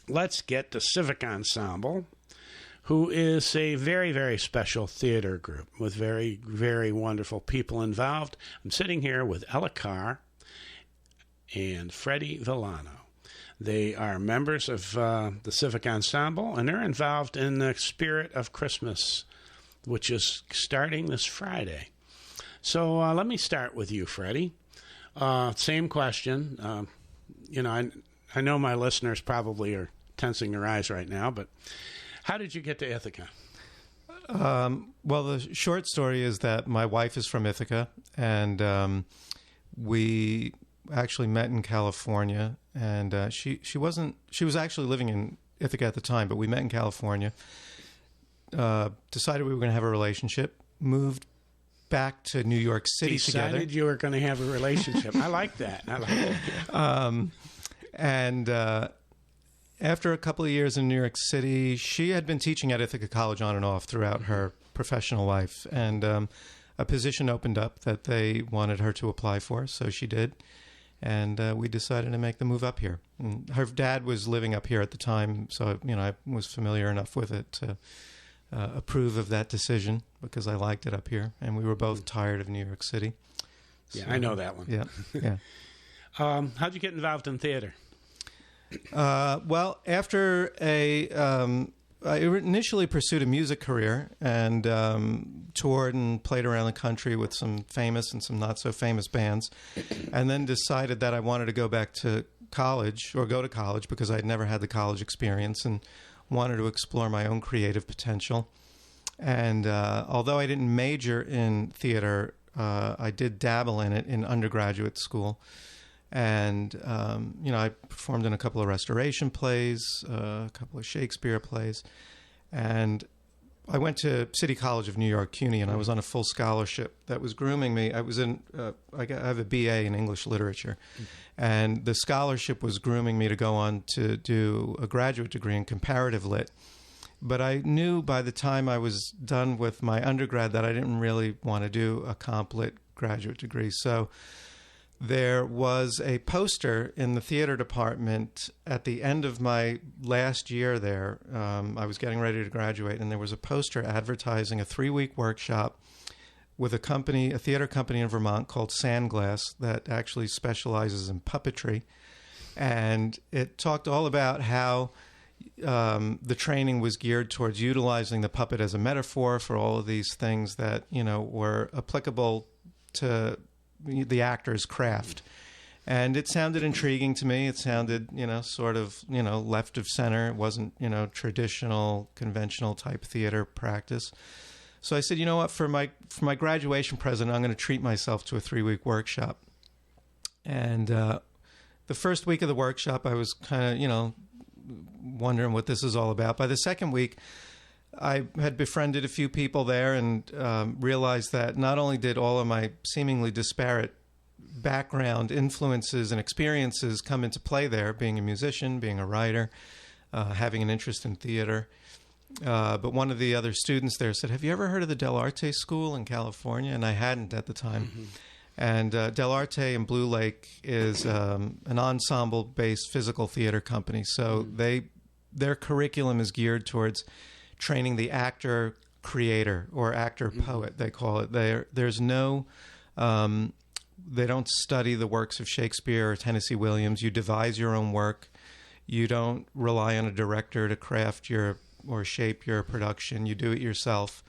let's get to Civic Ensemble, who is a very, very special theater group with very, very wonderful people involved. I'm sitting here with Ella Carr and Freddy Villano. They are members of the Civic Ensemble, and they're involved in the Spirit of Christmas, which is starting this Friday. So let me start with you, Freddy. Same question. I know my listeners probably are tensing their eyes right now, but how did you get to Ithaca? Well, the short story is that my wife is from Ithaca, and we actually met in California. And she was actually living in Ithaca at the time, but we met in California. Decided we were going to have a relationship. Moved back to New York City together. Decided you were going to have a relationship. I like that. And after a couple of years in New York City, she had been teaching at Ithaca College on and off throughout her professional life. And a position opened up that they wanted her to apply for, so she did. And we decided to make the move up here. And her dad was living up here at the time, so I was familiar enough with it to approve of that decision because I liked it up here. And we were both tired of New York City. Yeah, so, I know that one. Yeah. How'd you get involved in theater? Well, after I initially pursued a music career and toured and played around the country with some famous and some not so famous bands, and then decided that I wanted to go back to college or go to college because I'd never had the college experience and wanted to explore my own creative potential. And although I didn't major in theater, I did dabble in it in undergraduate school. And, I performed in a couple of restoration plays, a couple of Shakespeare plays. And I went to City College of New York, CUNY, and I was on a full scholarship that was grooming me. I was I have a BA in English literature. And the scholarship was grooming me to go on to do a graduate degree in comparative lit. But I knew by the time I was done with my undergrad that I didn't really want to do a comp lit graduate degree. So there was a poster in the theater department at the end of my last year there. I was getting ready to graduate, and there was a poster advertising a 3-week workshop with a theater company in Vermont called Sandglass that actually specializes in puppetry. And it talked all about how the training was geared towards utilizing the puppet as a metaphor for all of these things that, were applicable to the actor's craft. And it sounded intriguing to me. It sounded, sort of, left of center. It wasn't, traditional, conventional type theater practice. So I said, you know what, for my graduation present, I'm going to treat myself to a 3-week workshop. And the first week of the workshop, I was kind of, wondering what this is all about. By the second week, I had befriended a few people there and realized that not only did all of my seemingly disparate background influences and experiences come into play there, being a musician, being a writer, having an interest in theater, but one of the other students there said, "Have you ever heard of the Del Arte School in California?" And I hadn't at the time. Mm-hmm. And Del Arte in Blue Lake is an ensemble-based physical theater company. So their curriculum is geared towards training the actor creator or actor poet, they call it. There's no, they don't study the works of Shakespeare or Tennessee Williams. You devise your own work. You don't rely on a director to craft or shape your production. You do it yourself.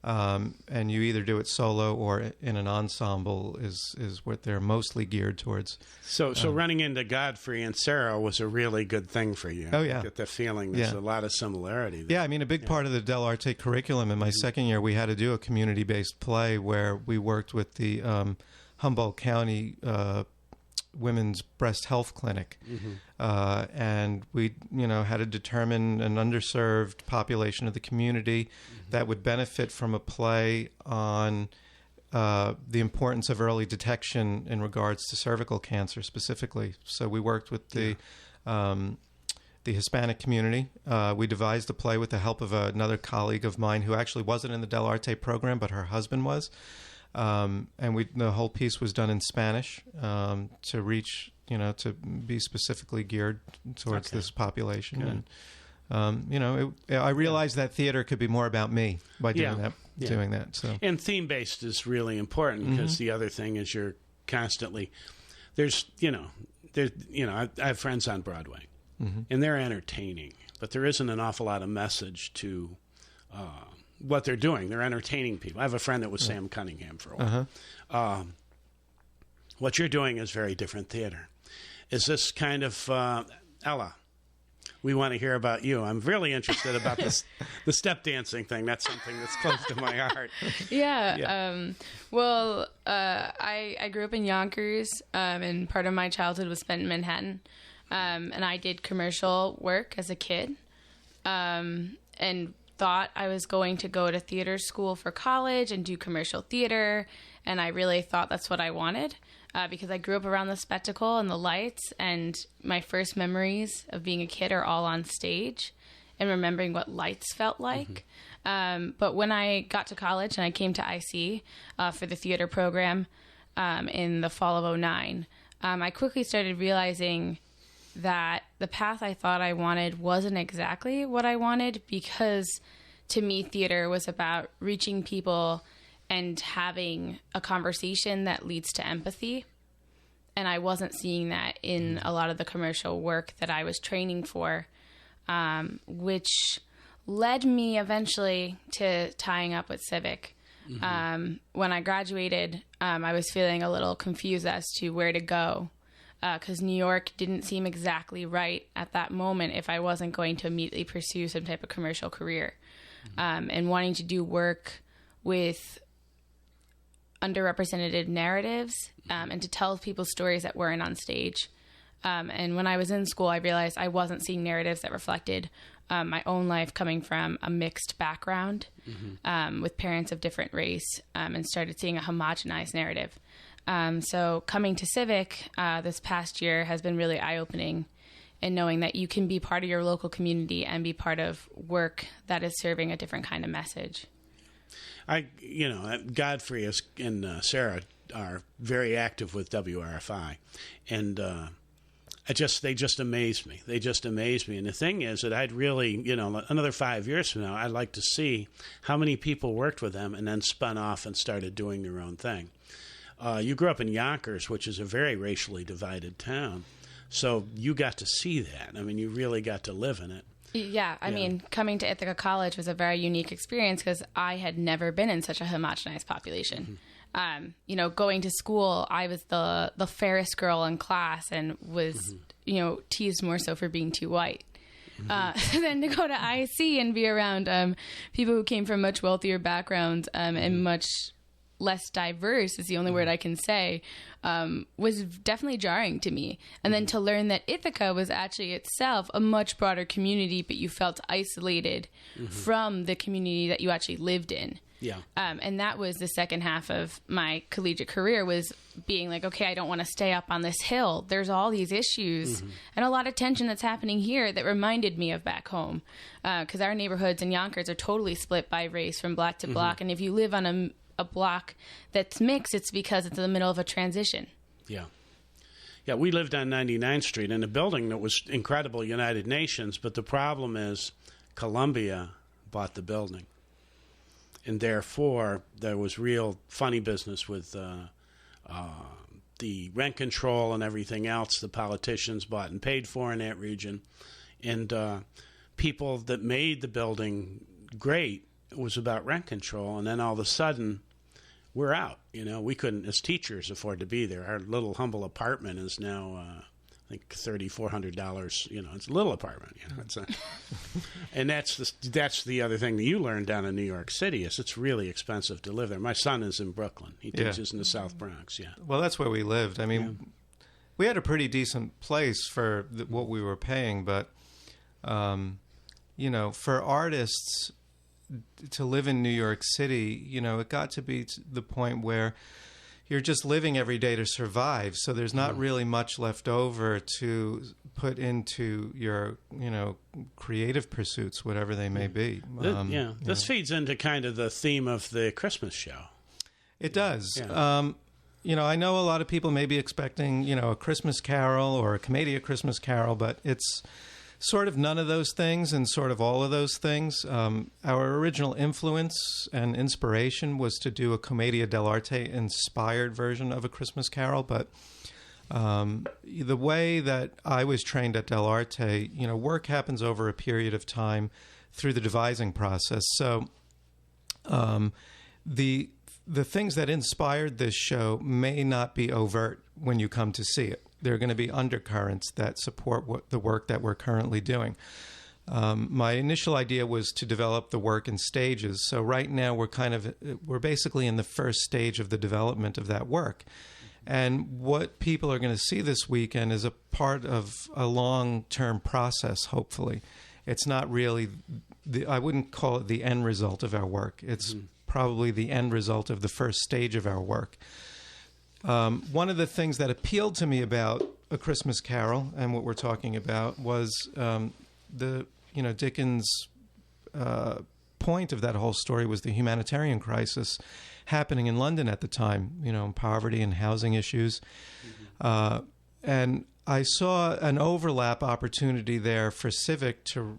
And you either do it solo or in an ensemble is what they're mostly geared towards. So running into Godfrey and Sarah was a really good thing for you. Oh, yeah. I get the feeling there's a lot of similarity there. Yeah, I mean, a big part of the Del Arte curriculum in my second year, we had to do a community-based play where we worked with the Humboldt County Women's Breast Health Clinic. And we, had to determine an underserved population of the community that would benefit from a play on the importance of early detection in regards to cervical cancer specifically. So we worked with the Hispanic community. We devised a play with the help of another colleague of mine who actually wasn't in the Del Arte program, but her husband was. And the whole piece was done in Spanish to reach to be specifically geared towards this population. Good. And I realized that theater could be more about me by doing that. Yeah. Doing that. So, and theme-based is really important because the other thing is you're constantly I have friends on Broadway, and they're entertaining, but there isn't an awful lot of message to what they're doing. They're entertaining people. I have a friend that was Sam Cunningham for a while. What you're doing is very different theater. Is this kind of Ella? We want to hear about you. I'm really interested about the step dancing thing. That's something that's close to my heart. Yeah. I grew up in Yonkers, and part of my childhood was spent in Manhattan. And I did commercial work as a kid, and thought I was going to go to theater school for college and do commercial theater. And I really thought that's what I wanted. Because I grew up around the spectacle and the lights, and my first memories of being a kid are all on stage and remembering what lights felt like. But when I got to college and I came to IC for the theater program in the fall of 2009, I quickly started realizing that the path I thought I wanted wasn't exactly what I wanted, because to me, theater was about reaching people and having a conversation that leads to empathy. And I wasn't seeing that in a lot of the commercial work that I was training for, which led me eventually to tying up with Civic. When I graduated, I was feeling a little confused as to where to go, because New York didn't seem exactly right at that moment if I wasn't going to immediately pursue some type of commercial career. And wanting to do work with underrepresented narratives and to tell people stories that weren't on stage. And when I was in school, I realized I wasn't seeing narratives that reflected my own life, coming from a mixed background with parents of different race, and started seeing a homogenized narrative. So coming to Civic this past year has been really eye-opening, in knowing that you can be part of your local community and be part of work that is serving a different kind of message. Godfrey and Sarah are very active with WRFI, and they just amaze me. They just amaze me. And the thing is that I'd really, another 5 years from now, I'd like to see how many people worked with them and then spun off and started doing their own thing. You grew up in Yonkers, which is a very racially divided town, so you got to see that. I mean, you really got to live in it. Yeah, I mean, coming to Ithaca College was a very unique experience because I had never been in such a homogenized population. Going to school, I was the fairest girl in class and was, teased more so for being too white. Then to go to IC and be around people who came from much wealthier backgrounds and much less diverse is the only word I can say, was definitely jarring to me. And then to learn that Ithaca was actually itself a much broader community, but you felt isolated from the community that you actually lived in. Yeah. And that was the second half of my collegiate career, was being like, okay, I don't want to stay up on this hill. There's all these issues and a lot of tension that's happening here that reminded me of back home. Because our neighborhoods in Yonkers are totally split by race from block to block. And if you live on a block that's mixed, it's because it's in the middle of a transition. Yeah. Yeah, we lived on 99th Street in a building that was incredible, United Nations, but the problem is Columbia bought the building. And therefore, there was real funny business with the rent control and everything else the politicians bought and paid for in that region. And people that made the building great, it was about rent control. And then all of a sudden, we're out. We couldn't, as teachers, afford to be there. Our little humble apartment is now, I think, $3,400. It's a little apartment. And that's the other thing that you learned down in New York City is it's really expensive to live there. My son is in Brooklyn. He teaches in the South Bronx. Yeah. Well, that's where we lived. I mean, we had a pretty decent place for what we were paying, but for artists to live in New York City, it got to be to the point where you're just living every day to survive. So there's not really much left over to put into your, creative pursuits, whatever they may be. This feeds into kind of the theme of the Christmas show. It does. Yeah. I know a lot of people may be expecting, a Christmas Carol or a Commedia Christmas Carol, but it's sort of none of those things and sort of all of those things. Our original influence and inspiration was to do a Commedia dell'arte inspired version of A Christmas Carol, but the way that I was trained at dell'arte, work happens over a period of time through the devising process. So the things that inspired this show may not be overt when you come to see it. There are going to be undercurrents that support the work that we're currently doing. My initial idea was to develop the work in stages. So right now we're basically in the first stage of the development of that work. And what people are going to see this weekend is a part of a long-term process, hopefully. It's not really, I wouldn't call it the end result of our work. It's probably the end result of the first stage of our work. One of the things that appealed to me about A Christmas Carol and what we're talking about was Dickens' point of that whole story was the humanitarian crisis happening in London at the time, poverty and housing issues. And I saw an overlap opportunity there for Civic to,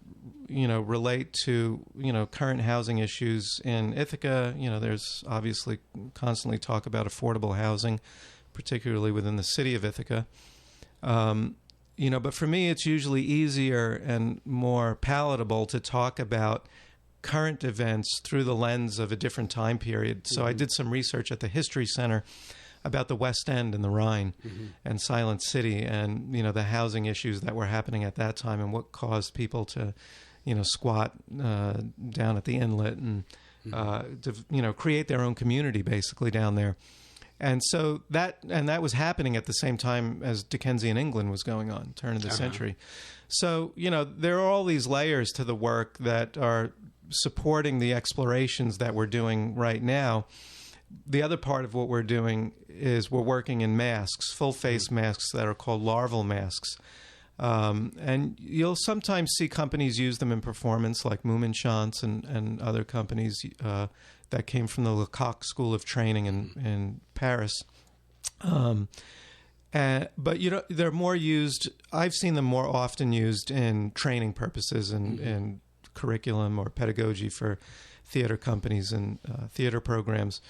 relate to, current housing issues in Ithaca. There's obviously constantly talk about affordable housing, particularly within the city of Ithaca. But for me, it's usually easier and more palatable to talk about current events through the lens of a different time period. So I did some research at the History Center about the West End and the Rhine and Silent City and, the housing issues that were happening at that time and what caused people to, squat down at the inlet and, to, create their own community basically down there. And so that was happening at the same time as Dickensian England was going on, turn of the century. So, there are all these layers to the work that are supporting the explorations that we're doing right now. The other part of what we're doing is we're working in masks, full-face masks that are called larval masks. And you'll sometimes see companies use them in performance, like Mummenschanz and other companies that came from the Lecoq School of Training in Paris. But they're more used. I've seen them more often used in training purposes and curriculum or pedagogy for theater companies and theater programs.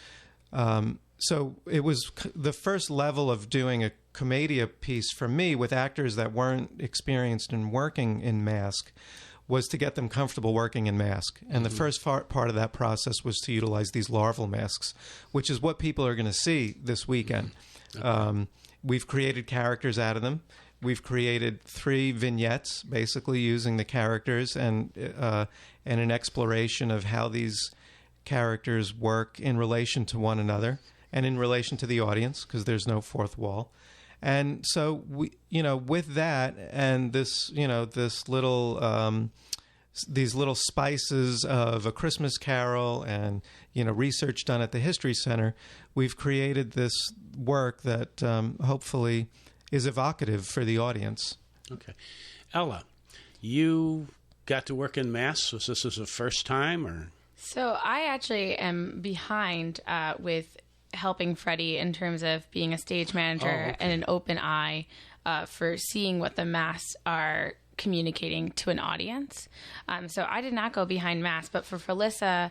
So it was the first level of doing a commedia piece for me with actors that weren't experienced in working in mask was to get them comfortable working in mask. And the first part of that process was to utilize these larval masks, which is what people are going to see this weekend. We've created characters out of them. We've created 3 vignettes, basically using the characters and an exploration of how these characters work in relation to one another and in relation to the audience, because there's no fourth wall. And so we, with that and this, this little, these little spices of A Christmas Carol and, research done at the History Center, we've created this work that hopefully is evocative for the audience. Okay. Ella, you got to work in masks. Was this the first time, or? So I actually am behind with helping Freddy in terms of being a stage manager and an open eye for seeing what the masks are communicating to an audience. So I did not go behind masks, but for Felissa,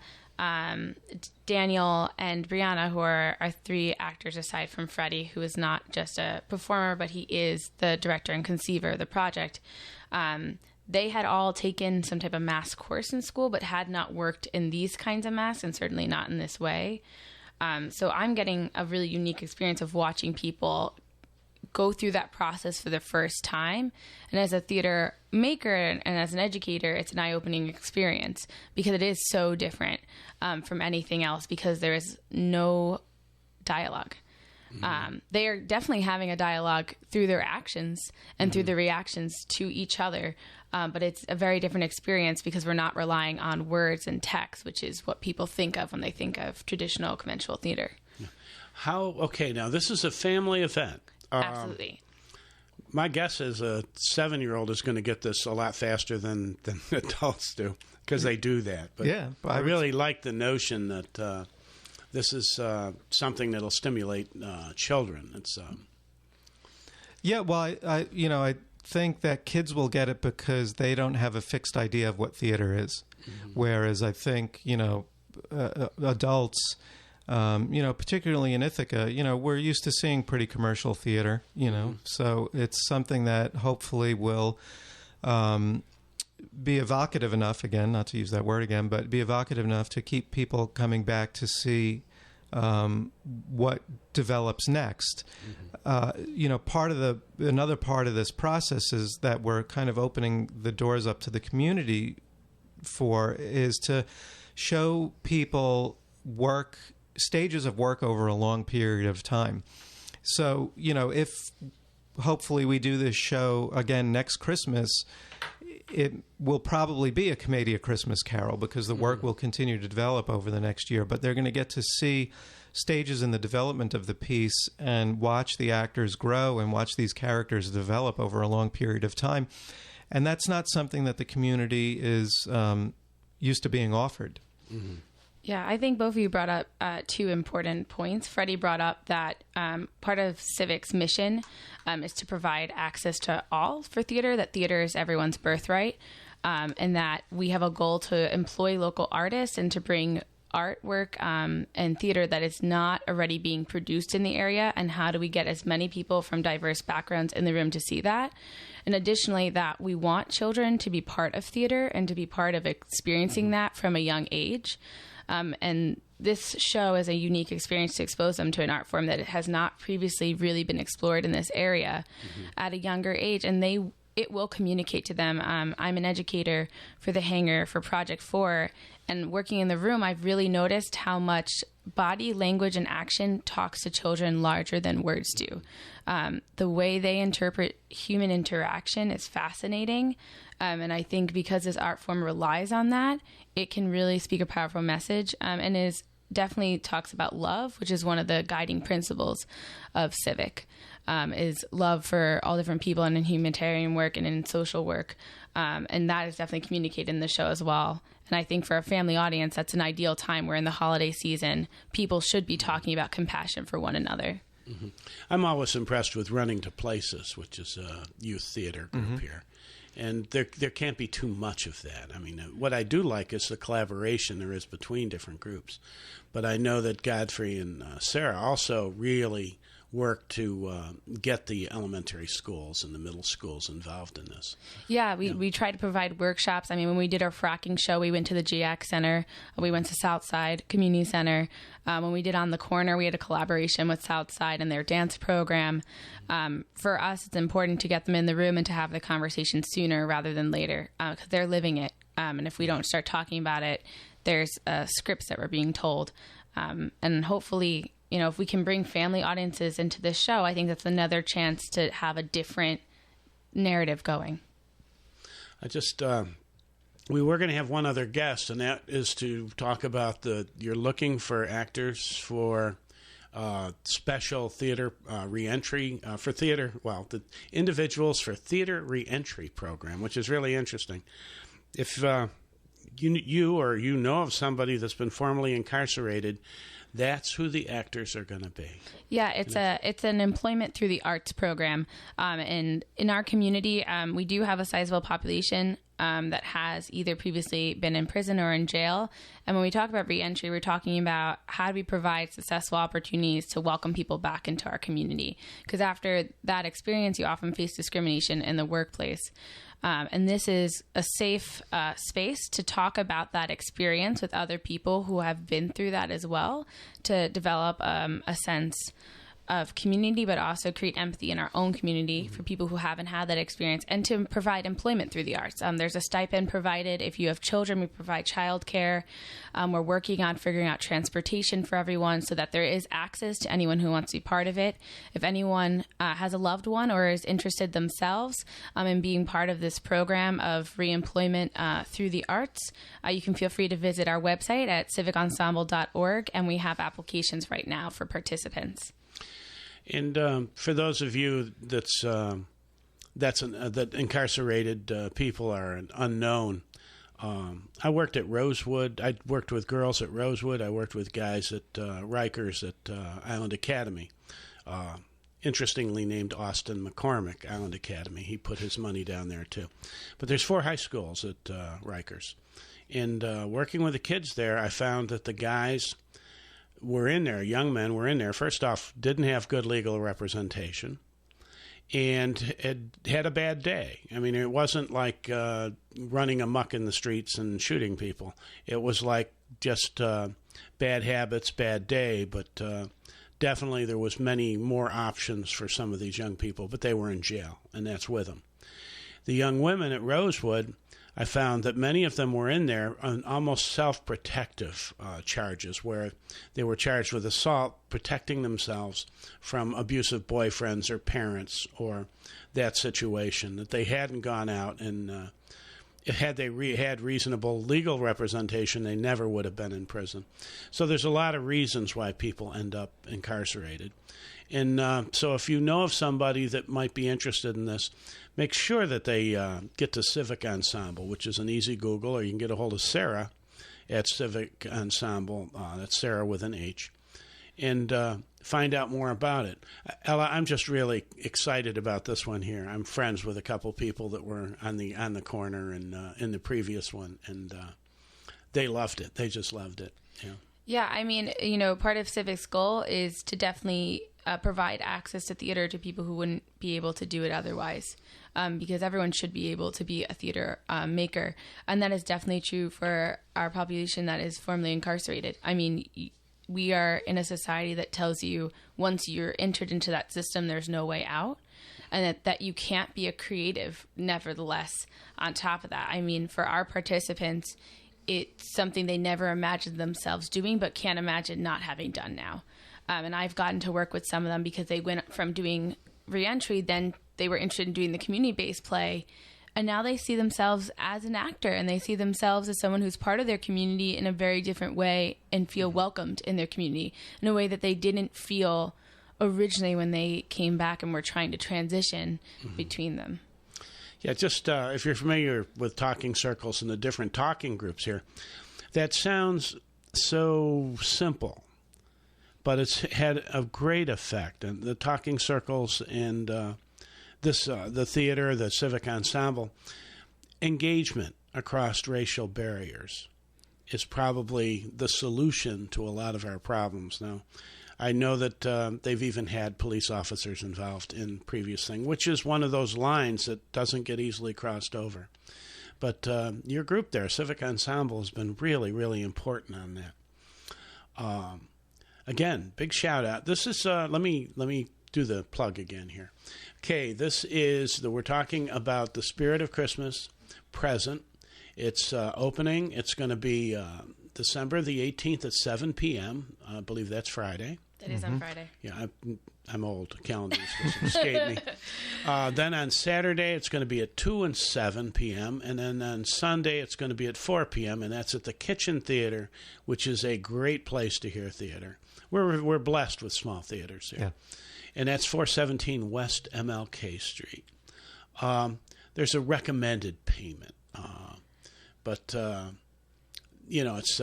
Daniel, and Brianna, who are 3 actors aside from Freddy, who is not just a performer, but he is the director and conceiver of the project. They had all taken some type of mask course in school, but had not worked in these kinds of masks, and certainly not in this way. So I'm getting a really unique experience of watching people go through that process for the first time. And as a theater maker and as an educator, it's an eye-opening experience because it is so different from anything else because there is no dialogue. They are definitely having a dialogue through their actions and through their reactions to each other. But it's a very different experience because we're not relying on words and text, which is what people think of when they think of traditional conventional theater. Okay, now this is a family event. Absolutely. My guess is a 7-year-old is going to get this a lot faster than adults do because they do that. But yeah, I really like the notion that this is something that'll stimulate children. It's Yeah, well, I think that kids will get it because they don't have a fixed idea of what theater is, whereas I think adults, particularly in Ithaca, we're used to seeing pretty commercial theater, so it's something that hopefully will be evocative enough, again, not to use that word again, but be evocative enough to keep people coming back to see what develops next. Another part of this process is that we're kind of opening the doors up to the community is to show people stages of work over a long period of time. So, if hopefully we do this show again next Christmas, it will probably be a comedy A Christmas Carol because the work will continue to develop over the next year. But they're going to get to see stages in the development of the piece and watch the actors grow and watch these characters develop over a long period of time. And that's not something that the community is used to being offered. Mm-hmm. Yeah, I think both of you brought up two important points. Freddie brought up that part of Civic's mission is to provide access to all for theater, that theater is everyone's birthright, and that we have a goal to employ local artists and to bring artwork and theater that is not already being produced in the area, and how do we get as many people from diverse backgrounds in the room to see that. And additionally, that we want children to be part of theater and to be part of experiencing that from a young age. And this show is a unique experience to expose them to an art form that has not previously really been explored in this area at a younger age. And it will communicate to them. I'm an educator for the Hangar for Project 4, and working in the room, I've really noticed how much body language and action talks to children larger than words do. The way they interpret human interaction is fascinating. And I think because this art form relies on that, it can really speak a powerful message, and is definitely talks about love, which is one of the guiding principles of Civic, is love for all different people and in humanitarian work and in social work. And that is definitely communicated in the show as well. And I think for a family audience, that's an ideal time where in the holiday season, people should be talking about compassion for one another. Mm-hmm. I'm always impressed with Running to Places, which is a youth theater group here. And there can't be too much of that. I mean, what I do like is the collaboration there is between different groups. But I know that Godfrey and Sarah also really work to get the elementary schools and the middle schools involved in this. Yeah, we try to provide workshops. I mean, when we did our fracking show, we went to the GX Center. We went to Southside Community Center. When we did On the Corner, we had a collaboration with Southside and their dance program. For us, it's important to get them in the room and to have the conversation sooner rather than later, because they're living it. And if we don't start talking about it, there's scripts that we're being told. And hopefully, if we can bring family audiences into this show, I think that's another chance to have a different narrative going. We were going to have one other guest, and that is to talk about you're looking for actors for special theater reentry for theater. Well, the Individuals for Theater Reentry Program, which is really interesting. If you or you know of somebody that's been formerly incarcerated, that's who the actors are going to be. Yeah, it's an employment through the arts program, and in our community, we do have a sizable population that has either previously been in prison or in jail. And when we talk about reentry, we're talking about how do we provide successful opportunities to welcome people back into our community, because after that experience, you often face discrimination in the workplace. And this is a safe space to talk about that experience with other people who have been through that as well, to develop a sense of community, but also create empathy in our own community for people who haven't had that experience, and to provide employment through the arts. There's a stipend provided. If you have children, we provide childcare. We're working on figuring out transportation for everyone so that there is access to anyone who wants to be part of it. If anyone has a loved one or is interested themselves in being part of this program of reemployment through the arts, you can feel free to visit our website at civicensemble.org, and we have applications right now for participants. And for those of you that incarcerated people are an unknown, I worked at Rosewood. I worked with girls at Rosewood. I worked with guys at Rikers at Island Academy. Interestingly named Austin McCormick, Island Academy. He put his money down there, too. But there's 4 high schools at Rikers. And working with the kids there, I found that the guys were in there, young men were in there, first off, didn't have good legal representation and had a bad day. I mean, it wasn't like running amok in the streets and shooting people. It was like just bad habits, bad day, but definitely there was many more options for some of these young people, but they were in jail, and that's with them. The young women at Rosewood, I found that many of them were in there on almost self-protective charges, where they were charged with assault, protecting themselves from abusive boyfriends or parents or that situation, that they hadn't gone out and had they had reasonable legal representation, they never would have been in prison. So there's a lot of reasons why people end up incarcerated. And so if you know of somebody that might be interested in this, make sure that they get to Civic Ensemble, which is an easy Google, or you can get a hold of Sarah at Civic Ensemble. That's Sarah with an H. And find out more about it. Ella, I'm just really excited about this one here. I'm friends with a couple people that were on the corner and in the previous one, and they loved it. They just loved it. Yeah. Yeah, I mean, part of Civic's goal is to definitely provide access to theater to people who wouldn't be able to do it otherwise, because everyone should be able to be a theater maker. And that is definitely true for our population that is formerly incarcerated. I mean, we are in a society that tells you once you're entered into that system, there's no way out, and that you can't be a creative, nevertheless, on top of that. I mean, for our participants, it's something they never imagined themselves doing, but can't imagine not having done now. And I've gotten to work with some of them because they went from doing ReEntry, then they were interested in doing the community-based play, and now they see themselves as an actor, and they see themselves as someone who's part of their community in a very different way and feel welcomed in their community in a way that they didn't feel originally when they came back and were trying to transition between them. Yeah, just if you're familiar with talking circles and the different talking groups here, that sounds so simple, but it's had a great effect. And the talking circles and the theater, the Civic Ensemble, engagement across racial barriers is probably the solution to a lot of our problems now. I know that they've even had police officers involved in previous thing, which is one of those lines that doesn't get easily crossed over. But your group there, Civic Ensemble, has been really, really important on that. Again, big shout out. This is let me do the plug again here. Okay, this is we're talking about the Spirit of Christmas present. It's opening. It's going to be December the 18th at 7 p.m. I believe that's Friday. That is on Friday. Yeah, I'm old. Calendars just escape me. Then on Saturday, it's going to be at 2 and 7 p.m. And then on Sunday, it's going to be at 4 p.m. And that's at the Kitchen Theater, which is a great place to hear theater. We're blessed with small theaters here. Yeah. And that's 417 West MLK Street. There's a recommended payment. But it's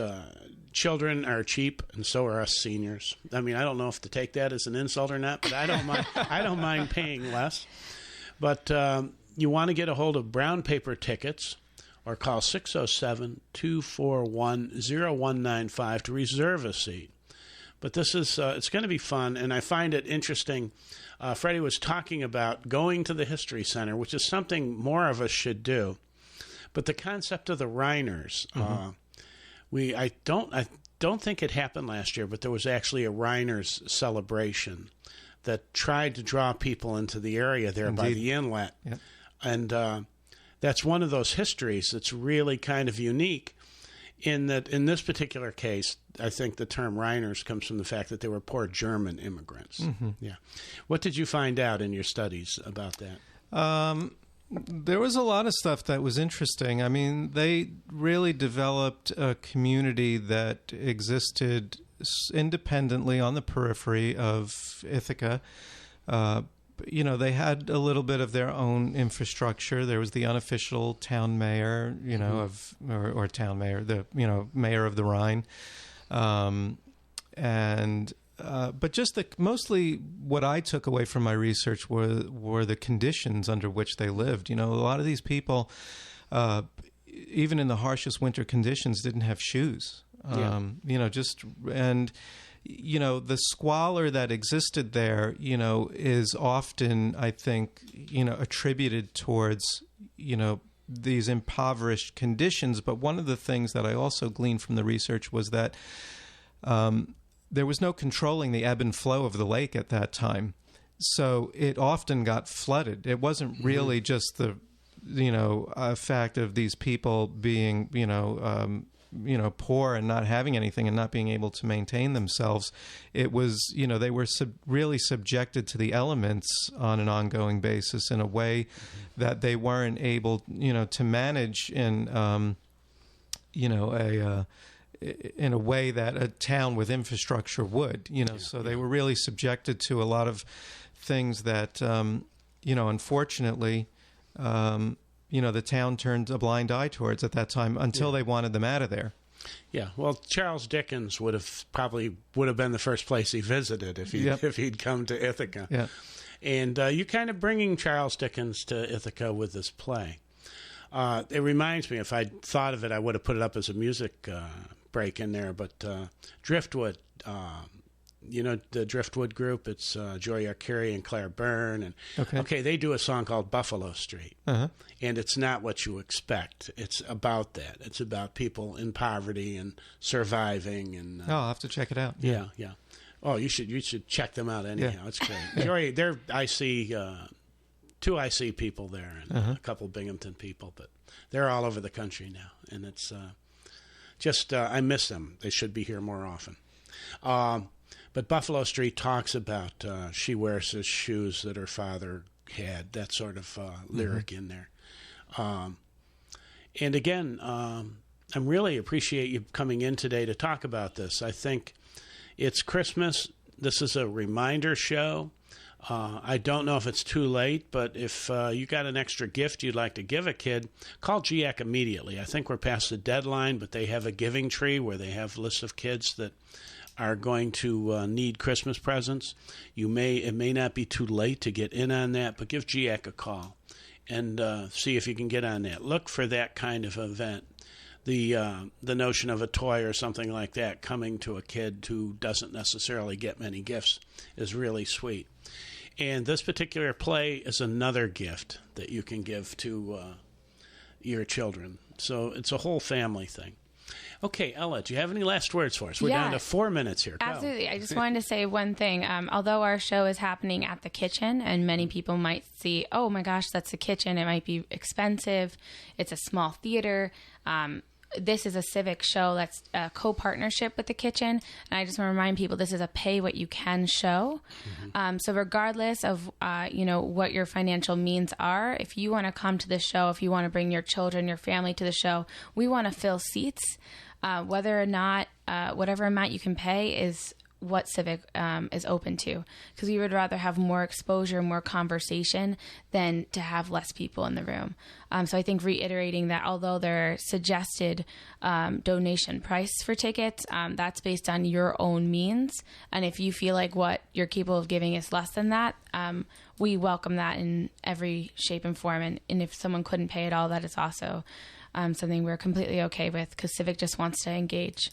children are cheap, and so are us seniors. I mean, I don't know if to take that as an insult or not, but I don't mind. I don't mind paying less. But you want to get a hold of brown paper tickets, or call 607-241-0195 to reserve a seat. But this is it's going to be fun, and I find it interesting. Freddie was talking about going to the History Center, which is something more of us should do. But the concept of the Reiners, I don't think it happened last year, but there was actually a Reiners celebration that tried to draw people into the area there by the inlet. Yep. And that's one of those histories that's really kind of unique in that in this particular case, I think the term Reiners comes from the fact that they were poor German immigrants. Mm-hmm. Yeah. What did you find out in your studies about that? There was a lot of stuff that was interesting. I mean, they really developed a community that existed independently on the periphery of Ithaca, they had a little bit of their own infrastructure. There was the unofficial town mayor, or town mayor, the mayor of the Rhine, but just mostly what I took away from my research were the conditions under which they lived. A lot of these people, even in the harshest winter conditions, didn't have shoes. The squalor that existed there, is often, I think, attributed towards, these impoverished conditions. But one of the things that I also gleaned from the research was that there was no controlling the ebb and flow of the lake at that time. So it often got flooded. It wasn't really just the, fact of these people being, poor and not having anything and not being able to maintain themselves. It was, they were really subjected to the elements on an ongoing basis in a way that they weren't able, to manage in a way that a town with infrastructure would, So they were really subjected to a lot of things that, unfortunately, the town turned a blind eye towards at that time until they wanted them out of there. Yeah, well, Charles Dickens would have been the first place he visited if he'd come to Ithaca. Yeah, and you kind of bringing Charles Dickens to Ithaca with this play. It reminds me, if I'd thought of it, I would have put it up as a music break in there. But Driftwood. The Driftwood group, it's Joy Arcuri and Claire Byrne. And okay, they do a song called Buffalo Street. And it's not what you expect. It's about that. It's about people in poverty and surviving. And I'll have to check it out. Yeah. Oh, you should check them out anyhow. Yeah. It's great. Joy, I see two IC people there and a couple Binghamton people, but they're all over the country now. And it's just, I miss them. They should be here more often. But Buffalo Street talks about she wears the shoes that her father had, that sort of lyric in there. And again, I really appreciate you coming in today to talk about this. I think it's Christmas. This is a reminder show. I don't know if it's too late, but if you got an extra gift you'd like to give a kid, call GIAC immediately. I think we're past the deadline, but they have a giving tree where they have lists of kids that are going to need Christmas presents. It may not be too late to get in on that, but give GIAC a call and see if you can get on that. Look for that kind of event. The notion of a toy or something like that coming to a kid who doesn't necessarily get many gifts is really sweet. And this particular play is another gift that you can give to your children. So it's a whole family thing. Okay, Ella, do you have any last words for us? We're down to 4 minutes here. Go. Absolutely. I just wanted to say one thing. Although our show is happening at the kitchen, and many people might see, oh my gosh, that's the kitchen. It might be expensive. It's a small theater. This is a civic show that's a co-partnership with the kitchen. And I just want to remind people this is a pay-what-you-can show. So regardless of, what your financial means are, if you want to come to the show, if you want to bring your children, your family to the show, we want to fill seats. Whether or not, whatever amount you can pay is what Civic is open to, because we would rather have more exposure, more conversation than to have less people in the room. So I think reiterating that although there are suggested donation price for tickets, that's based on your own means. And if you feel like what you're capable of giving is less than that, we welcome that in every shape and form. And if someone couldn't pay at all, that is also something we're completely okay with, because Civic just wants to engage.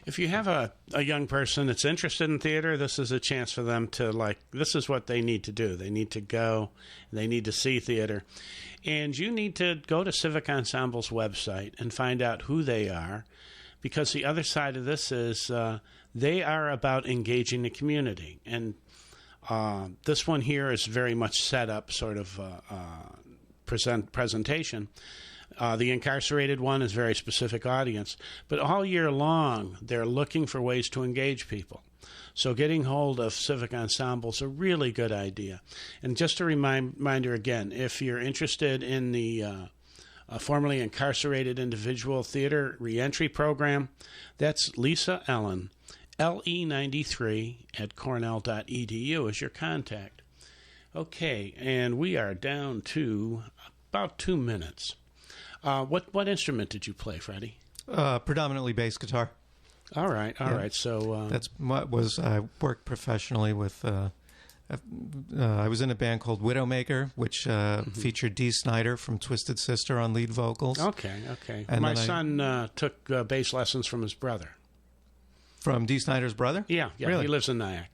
If you have a young person that's interested in theater, this is a chance for them to, this is what they need to do. They need to go. They need to see theater. And you need to go to Civic Ensemble's website and find out who they are, because the other side of this is they are about engaging the community. And this one here is very much set up sort of presentation. The incarcerated one is a very specific audience, but all year long they're looking for ways to engage people. So getting hold of Civic Ensemble is a really good idea. And just a reminder again, if you're interested in the formerly incarcerated individual theater ReEntry Program, that's Lisa Ellen, LE93 at cornell.edu is your contact. Okay, and we are down to about 2 minutes. What instrument did you play, Freddie? Predominantly bass guitar. All right. So that's what was. I worked professionally with. I was in a band called Widowmaker, which featured Dee Snider from Twisted Sister on lead vocals. Okay. And my son took bass lessons from his brother. From Dee Snider's brother? Yeah. Really? He lives in Nyack.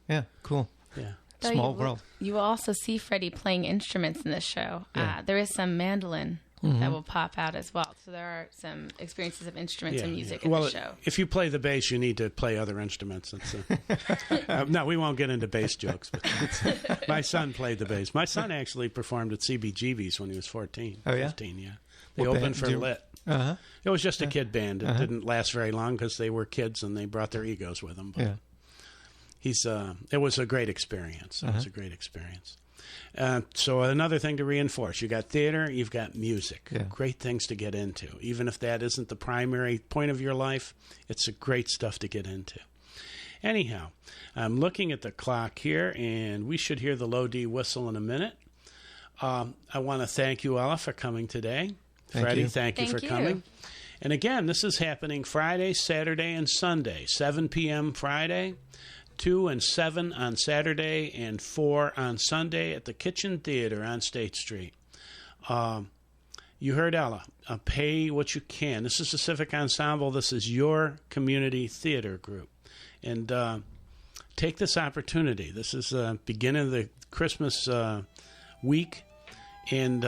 Yeah, cool. Yeah. Small world. You will also see Freddie playing instruments in this show. Yeah. There is some mandolin that will pop out as well. So there are some experiences of instruments and music in the show. If you play the bass, you need to play other instruments. No, we won't get into bass jokes. But my son played the bass. My son actually performed at CBGB's when he was 14. Oh, yeah? 15, yeah. They opened for Lit. Uh-huh. It was just a kid band. It didn't last very long because they were kids and they brought their egos with them. But it was a great experience. It was a great experience. So another thing to reinforce, you got theater, you've got music. Yeah. Great things to get into. Even if that isn't the primary point of your life, it's a great stuff to get into. Anyhow, I'm looking at the clock here, and we should hear the low D whistle in a minute. I want to thank you, Ella, for coming today. Freddie, thank you for coming. And again, this is happening Friday, Saturday, and Sunday, 7 p.m. Friday, 2 and 7 on Saturday, and 4 on Sunday at the Kitchen Theater on State Street. You heard Ella. Pay what you can. This is the Civic Ensemble. This is your community theater group. And take this opportunity. This is the beginning of the Christmas week, and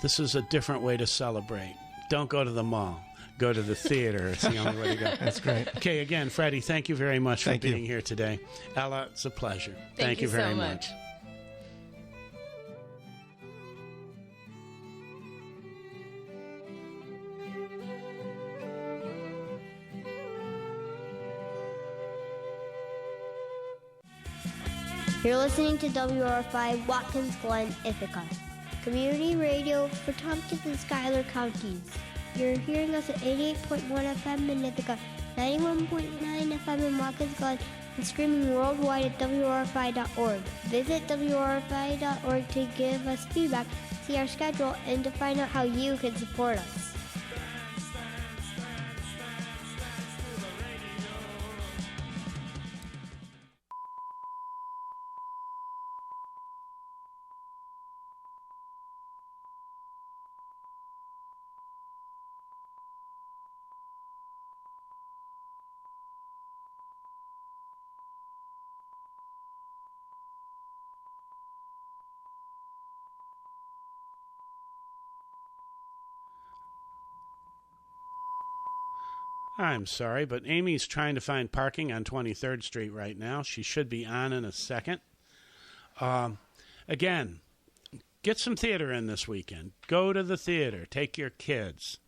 this is a different way to celebrate. Don't go to the mall. Go to the theater. It's the only way to go. That's great. Okay, again, Freddie, thank you very much for being here today. Ella, it's a pleasure. Thank you very much. You're listening to WRFI Watkins, Glen, Ithaca. Community radio for Tompkins and Schuyler counties. You're hearing us at 88.1 FM in Ithaca, 91.9 FM in Watkins, Glen, and streaming worldwide at WRFI.org. Visit WRFI.org to give us feedback, see our schedule, and to find out how you can support us. I'm sorry, but Amy's trying to find parking on 23rd Street right now. She should be on in a second. Again, get some theater in this weekend. Go to the theater. Take your kids.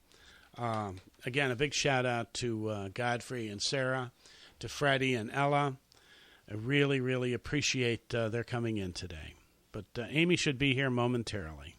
Again, a big shout-out to Godfrey and Sarah, to Freddie and Ella. I really, really appreciate their coming in today. But Amy should be here momentarily.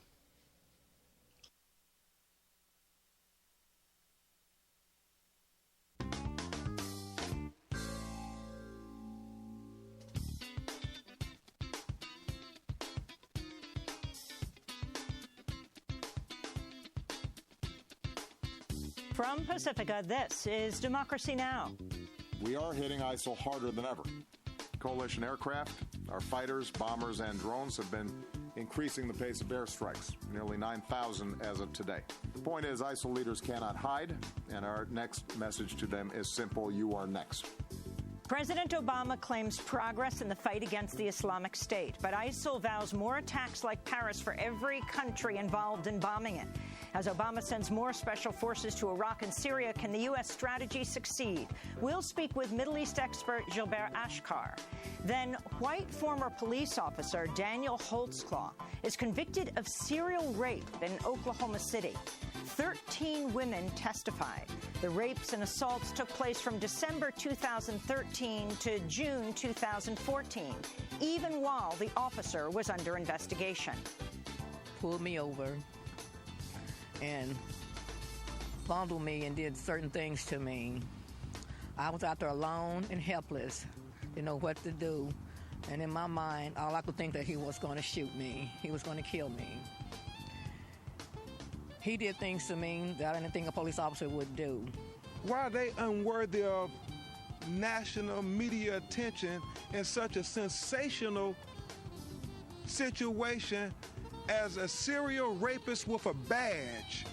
From Pacifica, this is Democracy Now! We are hitting ISIL harder than ever. Coalition aircraft, our fighters, bombers, and drones have been increasing the pace of airstrikes, nearly 9,000 as of today. The point is, ISIL leaders cannot hide, and our next message to them is simple: you are next. President Obama claims progress in the fight against the Islamic State, but ISIL vows more attacks like Paris for every country involved in bombing it. As Obama sends more special forces to Iraq and Syria, can the U.S. strategy succeed? We'll speak with Middle East expert Gilbert Ashkar. Then, white former police officer Daniel Holtzclaw is convicted of serial rape in Oklahoma City. 13 women testified. The rapes and assaults took place from December 2013 to June 2014, even while the officer was under investigation. Pulled me over and fondled me and did certain things to me. I was out there alone and helpless, didn't know what to do. And in my mind, all I could think that he was going to shoot me. He was going to kill me. He did things to me that I didn't think a police officer would do. Why are they unworthy of national media attention in such a sensational situation as a serial rapist with a badge?